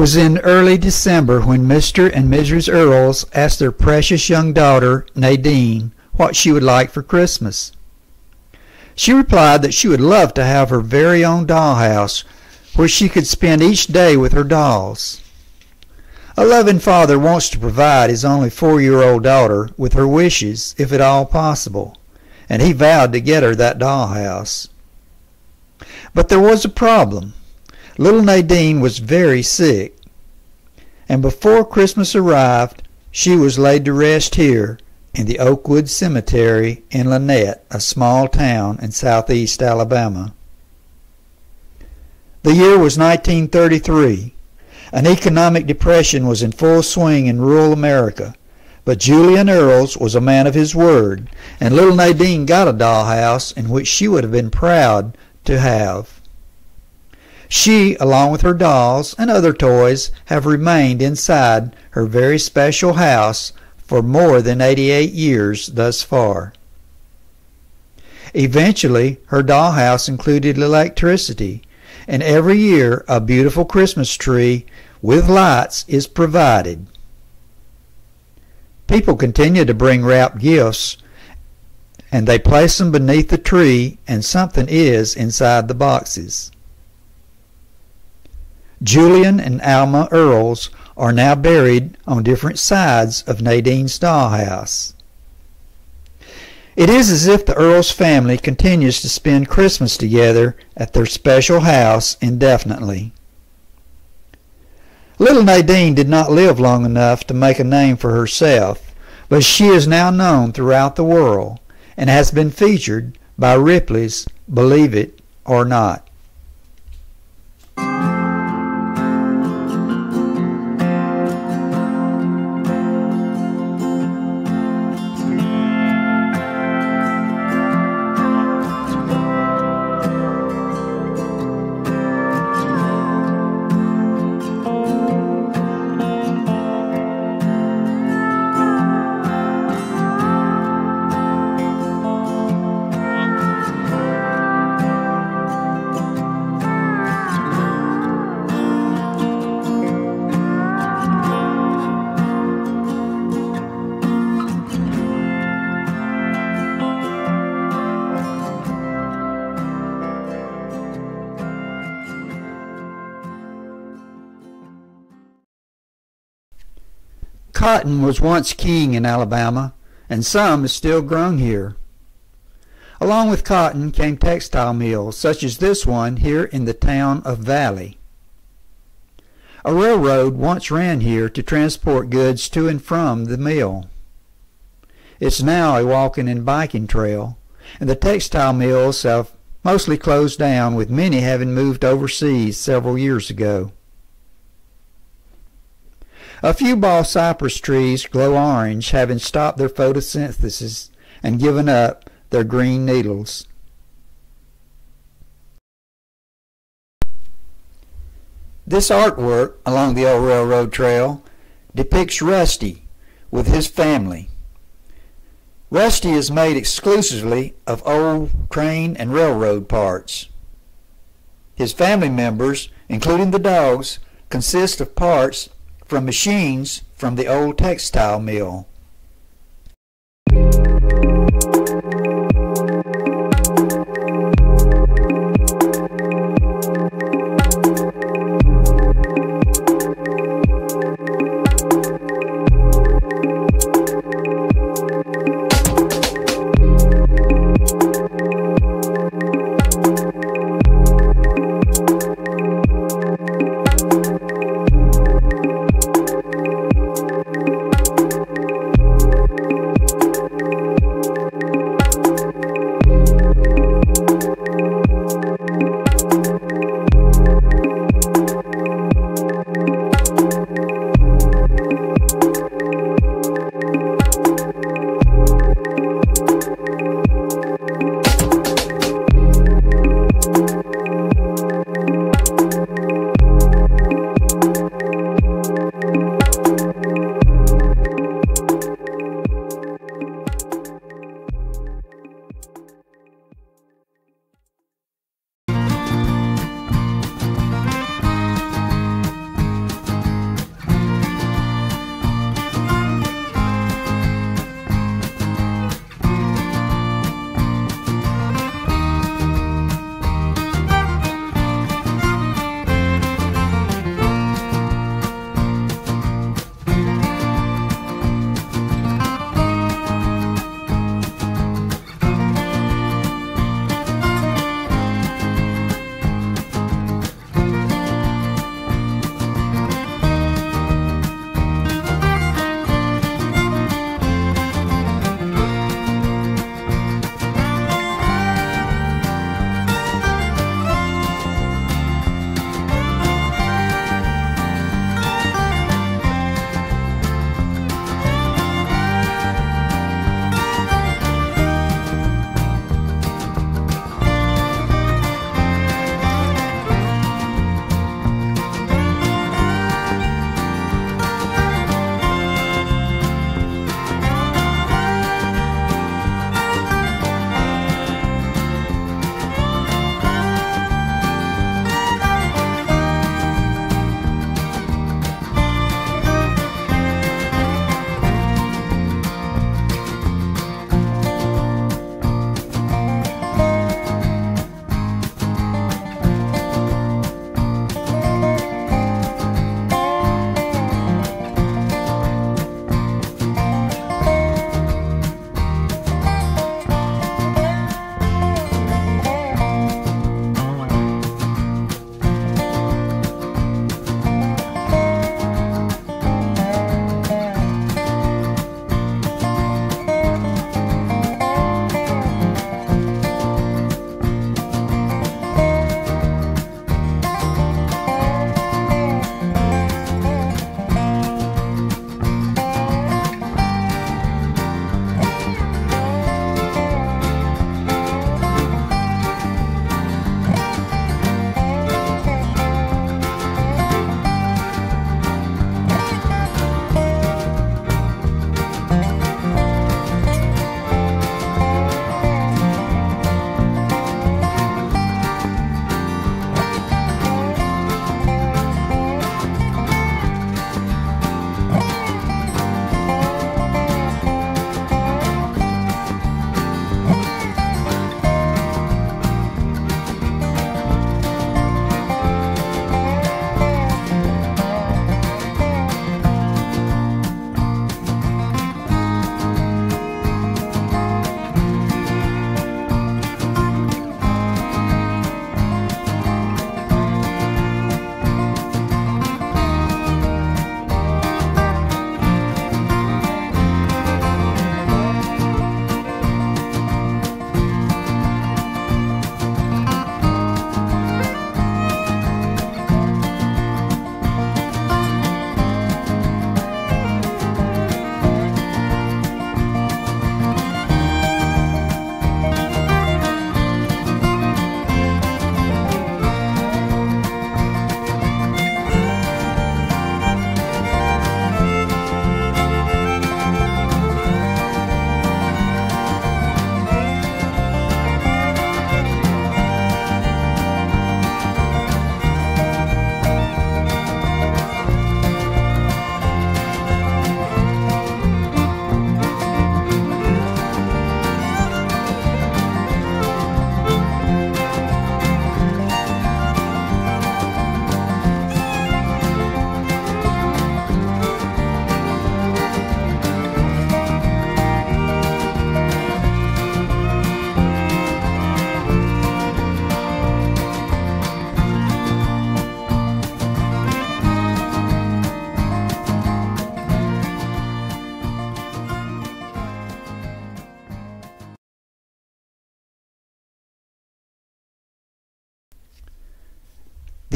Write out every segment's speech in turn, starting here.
was in early December when Mr. and Mrs. Earls asked their precious young daughter, Nadine, what she would like for Christmas. She replied that she would love to have her very own dollhouse where she could spend each day with her dolls. A loving father wants to provide his only 4-year-old daughter with her wishes, if at all possible, and he vowed to get her that dollhouse. But there was a problem. Little Nadine was very sick, and before Christmas arrived, she was laid to rest here in the Oakwood Cemetery in Lynette, a small town in Southeast Alabama. The year was 1933. An economic depression was in full swing in rural America, but Julian Earls was a man of his word, and little Nadine got a dollhouse in which she would have been proud to have. She, along with her dolls and other toys, have remained inside her very special house for more than 88 years thus far. Eventually, her dollhouse included electricity, and every year a beautiful Christmas tree with lights is provided. People continue to bring wrapped gifts, and they place them beneath the tree, and something is inside the boxes. Julian and Alma Earls are now buried on different sides of Nadine's dollhouse. It is as if the Earls family continues to spend Christmas together at their special house indefinitely. Little Nadine did not live long enough to make a name for herself, but she is now known throughout the world and has been featured by Ripley's Believe It or Not. Cotton was once king in Alabama, and some is still grown here. Along with cotton came textile mills, such as this one here in the town of Valley. A railroad once ran here to transport goods to and from the mill. It's now a walking and biking trail, and the textile mills have mostly closed down, with many having moved overseas several years ago. A few ball cypress trees glow orange, having stopped their photosynthesis and given up their green needles. This artwork along the old railroad trail depicts Rusty with his family. Rusty is made exclusively of old train and railroad parts. His family members, including the dogs, consist of parts from machines from the old textile mill.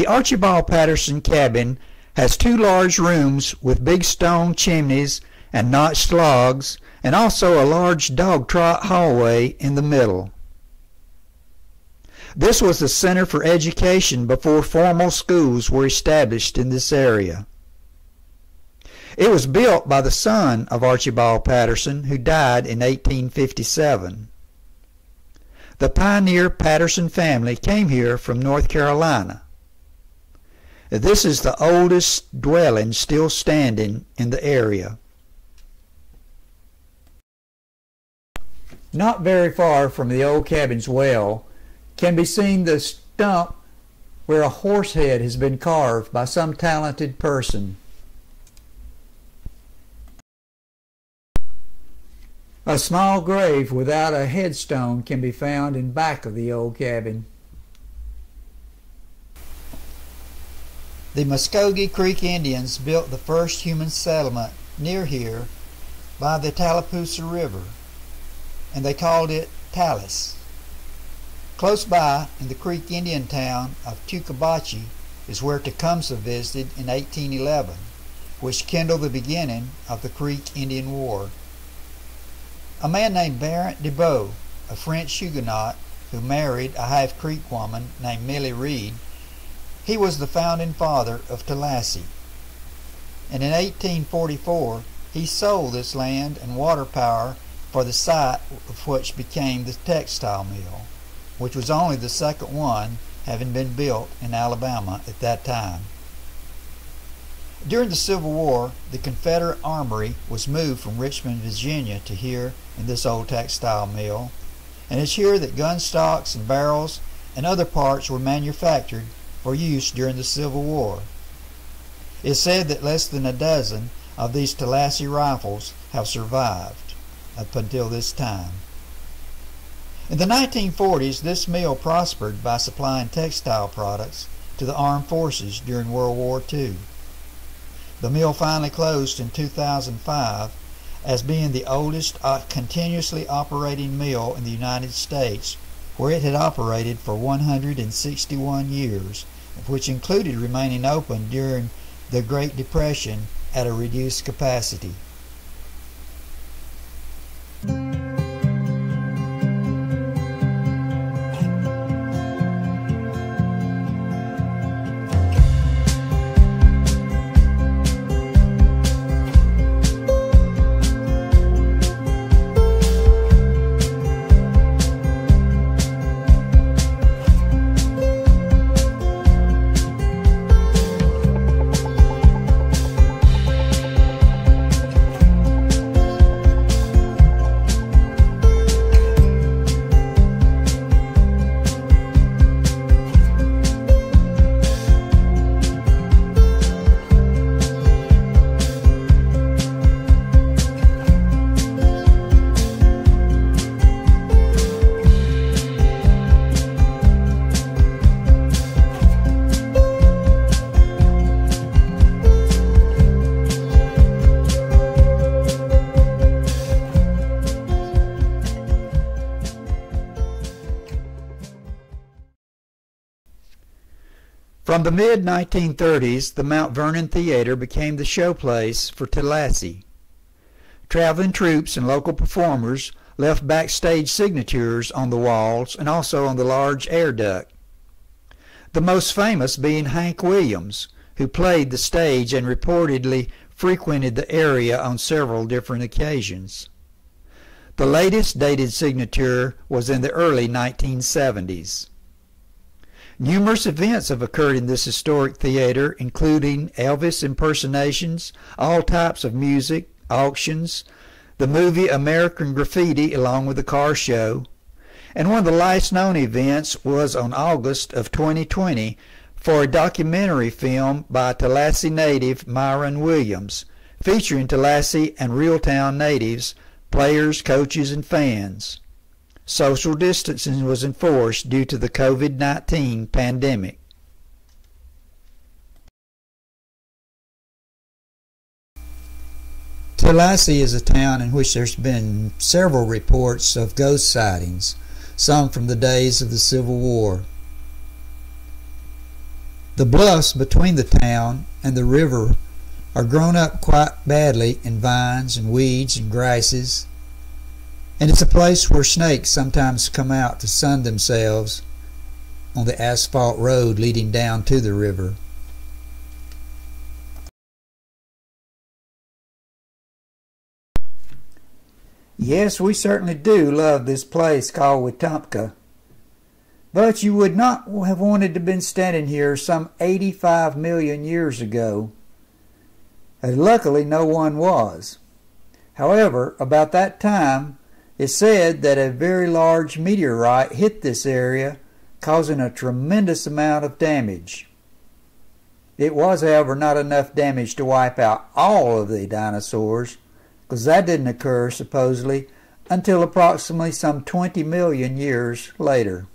The Archibald Patterson cabin has two large rooms with big stone chimneys and notched logs, and also a large dog trot hallway in the middle. This was the center for education before formal schools were established in this area. It was built by the son of Archibald Patterson, who died in 1857. The pioneer Patterson family came here from North Carolina. This is the oldest dwelling still standing in the area. Not very far from the old cabin's well can be seen the stump where a horse head has been carved by some talented person. A small grave without a headstone can be found in back of the old cabin. The Muskogee Creek Indians built the first human settlement near here by the Tallapoosa River, and they called it Tallis. Close by, in the Creek Indian town of Tucabachi, is where Tecumseh visited in 1811, which kindled the beginning of the Creek Indian War. A man named Baron de Beau, a French Huguenot who married a half-Creek woman named Millie Reed, he was the founding father of Tallahassee. And in 1844, he sold this land and water power for the site of which became the textile mill, which was only the second one having been built in Alabama at that time. During the Civil War, the Confederate Armory was moved from Richmond, Virginia to here in this old textile mill, and it's here that gun stocks and barrels and other parts were manufactured for use during the Civil War. It's said that less than a dozen of these Tallahassee rifles have survived up until this time. In the 1940s, this mill prospered by supplying textile products to the armed forces during World War II. The mill finally closed in 2005 as being the oldest continuously operating mill in the United States, where it had operated for 161 years, which included remaining open during the Great Depression at a reduced capacity. From the mid-1930s, the Mount Vernon Theater became the showplace for Tallahassee. Traveling troops and local performers left backstage signatures on the walls and also on the large air duct. The most famous being Hank Williams, who played the stage and reportedly frequented the area on several different occasions. The latest dated signature was in the early 1970s. Numerous events have occurred in this historic theater, including Elvis impersonations, all types of music, auctions, the movie American Graffiti along with the car show, and one of the last known events was on August of 2020 for a documentary film by Tallahassee native Myron Williams, featuring Tallahassee and Reeltown natives, players, coaches, and fans. Social distancing was enforced due to the COVID-19 pandemic. Tallahassee is a town in which there's been several reports of ghost sightings, some from the days of the Civil War. The bluffs between the town and the river are grown up quite badly in vines and weeds and grasses, and it's a place where snakes sometimes come out to sun themselves on the asphalt road leading down to the river. Yes, we certainly do love this place called Wetumpka. But you would not have wanted to have been standing here some 85 million years ago. And luckily no one was. However, about that time, it's said that a very large meteorite hit this area, causing a tremendous amount of damage. It was, however, not enough damage to wipe out all of the dinosaurs, because that didn't occur, supposedly, until approximately some 20 million years later.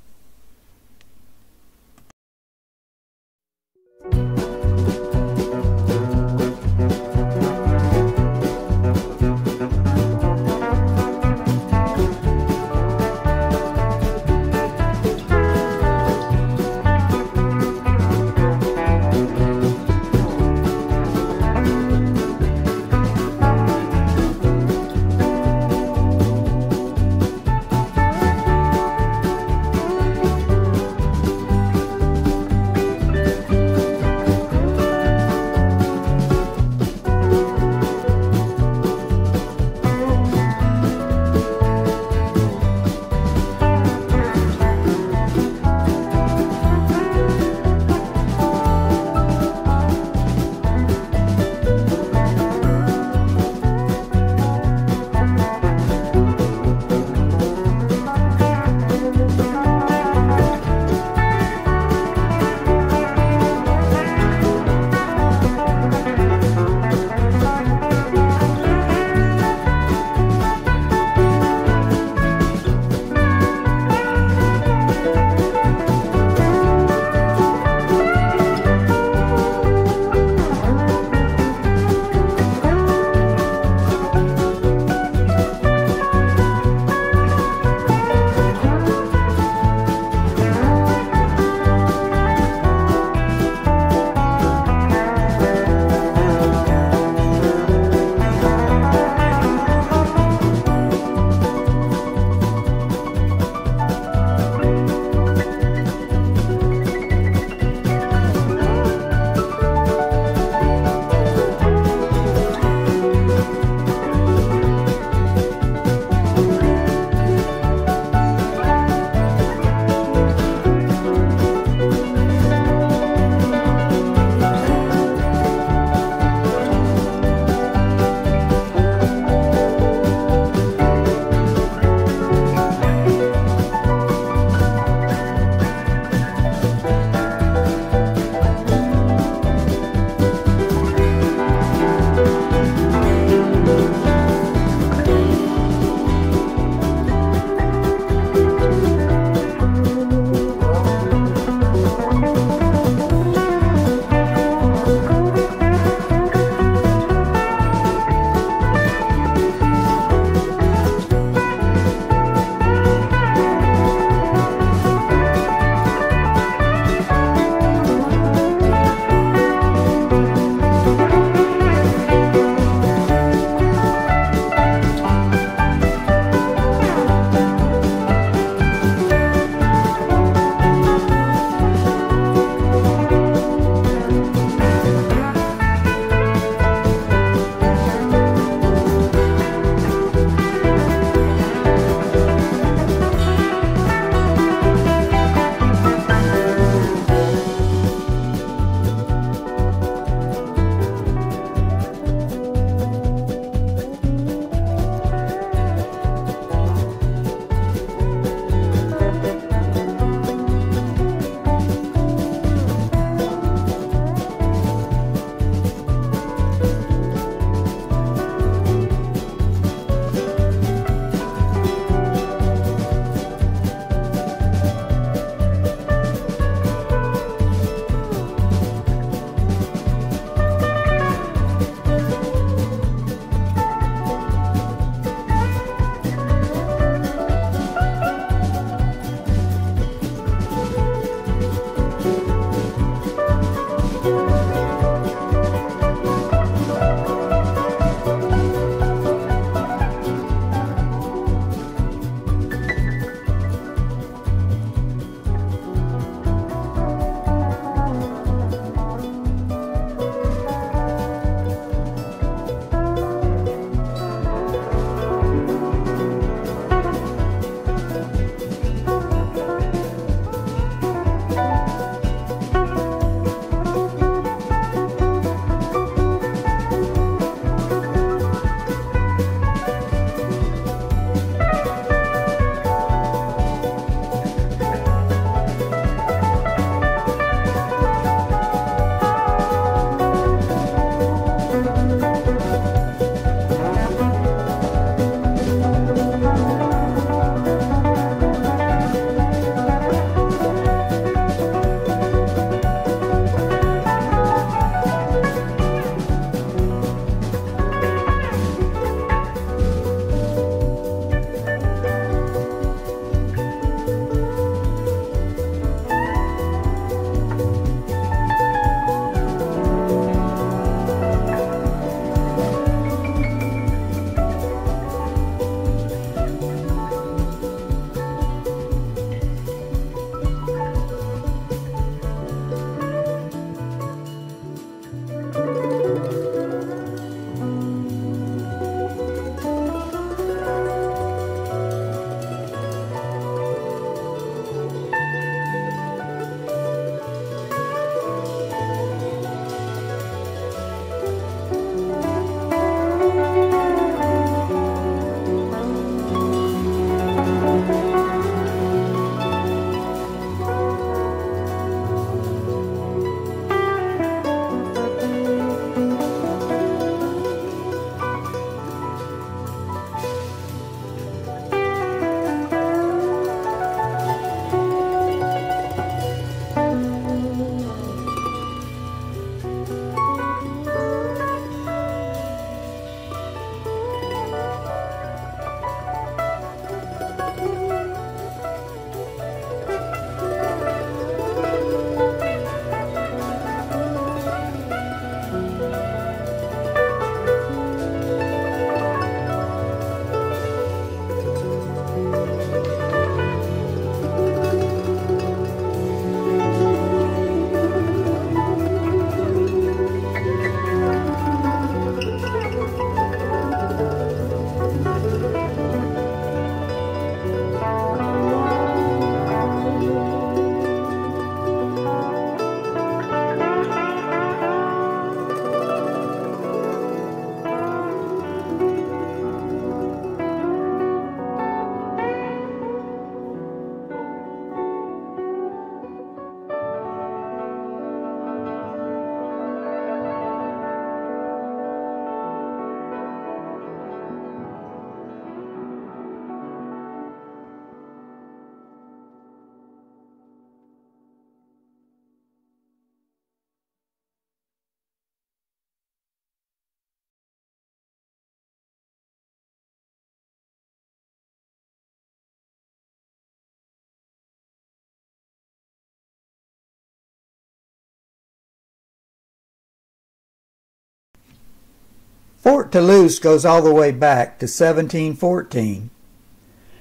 Fort Toulouse goes all the way back to 1714.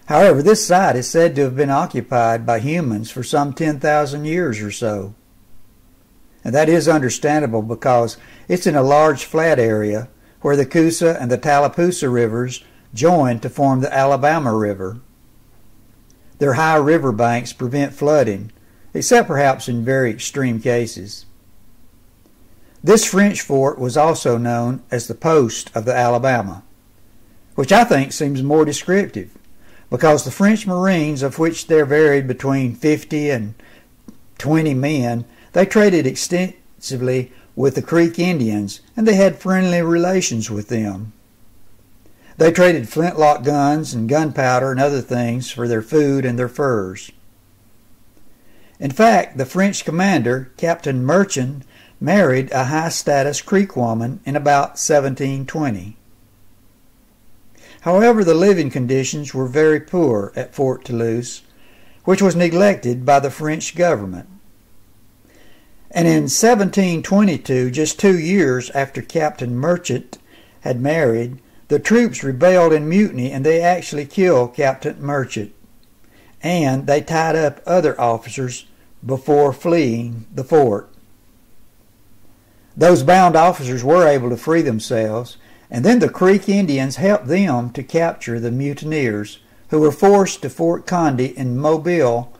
However, this site is said to have been occupied by humans for some 10,000 years or so. And that is understandable because it's in a large flat area where the Coosa and the Tallapoosa rivers join to form the Alabama River. Their high river banks prevent flooding, except perhaps in very extreme cases. This French fort was also known as the Post of the Alabama, which I think seems more descriptive, because the French Marines, of which there varied between 50 and 20 men, they traded extensively with the Creek Indians, and they had friendly relations with them. They traded flintlock guns and gunpowder and other things for their food and their furs. In fact, the French commander, Captain Merchant, married a high-status Creek woman in about 1720. However, the living conditions were very poor at Fort Toulouse, which was neglected by the French government. And in 1722, just 2 years after Captain Merchant had married, the troops rebelled in mutiny and they actually killed Captain Merchant. And they tied up other officers before fleeing the fort. Those bound officers were able to free themselves, and then the Creek Indians helped them to capture the mutineers, who were forced to Fort Condé in Mobile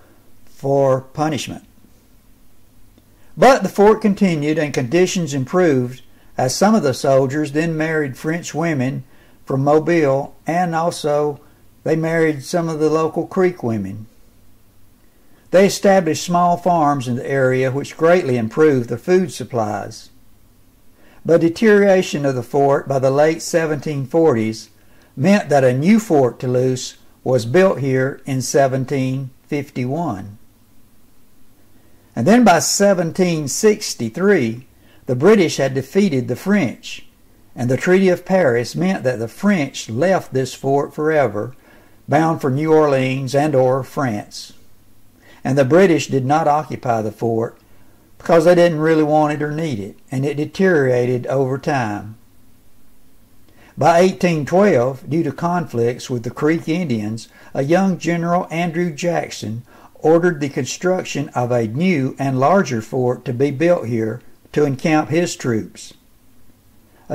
for punishment. But the fort continued and conditions improved, as some of the soldiers then married French women from Mobile, and also they married some of the local Creek women. They established small farms in the area, which greatly improved the food supplies. But deterioration of the fort by the late 1740s meant that a new Fort Toulouse was built here in 1751. And then by 1763, the British had defeated the French, and the Treaty of Paris meant that the French left this fort forever, bound for New Orleans and/or France. And the British did not occupy the fort because they didn't really want it or need it, and it deteriorated over time. By 1812, due to conflicts with the Creek Indians, a young General Andrew Jackson ordered the construction of a new and larger fort to be built here to encamp his troops.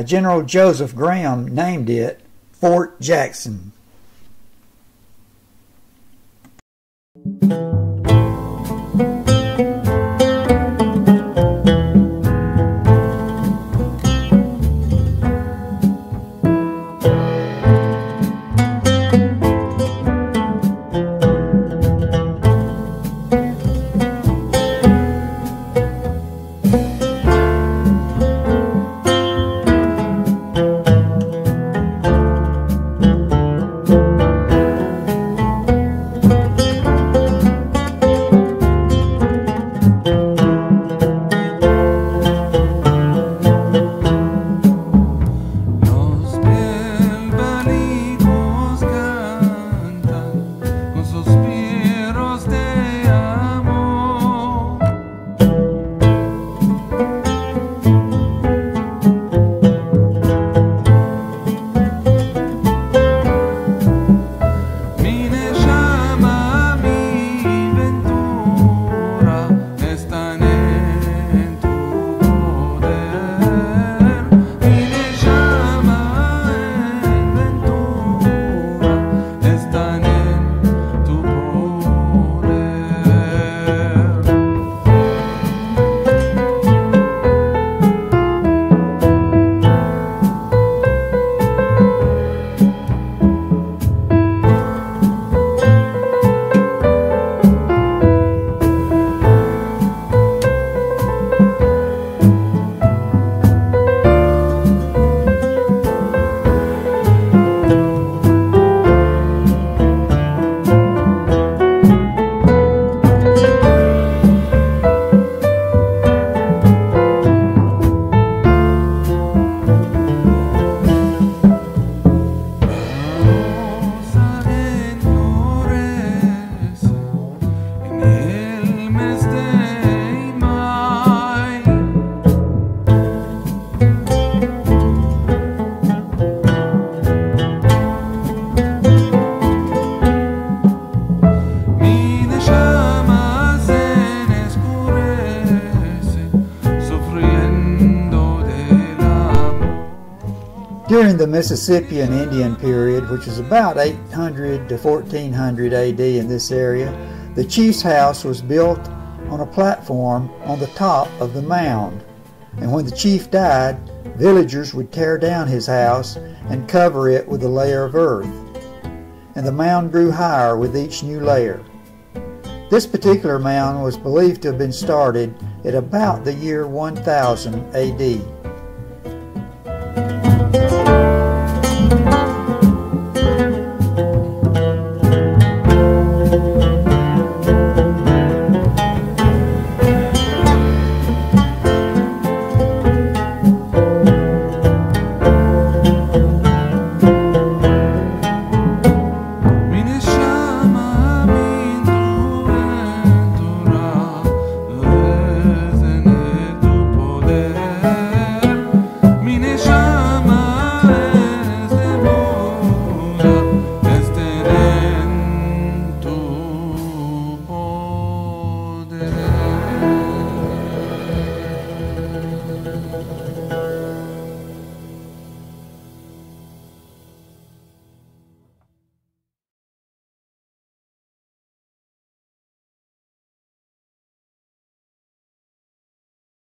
General Joseph Graham named it Fort Jackson. During the Mississippian Indian period, which is about 800 to 1400 AD in this area, the chief's house was built on a platform on the top of the mound. And when the chief died, villagers would tear down his house and cover it with a layer of earth. And the mound grew higher with each new layer. This particular mound was believed to have been started at about the year 1000 AD.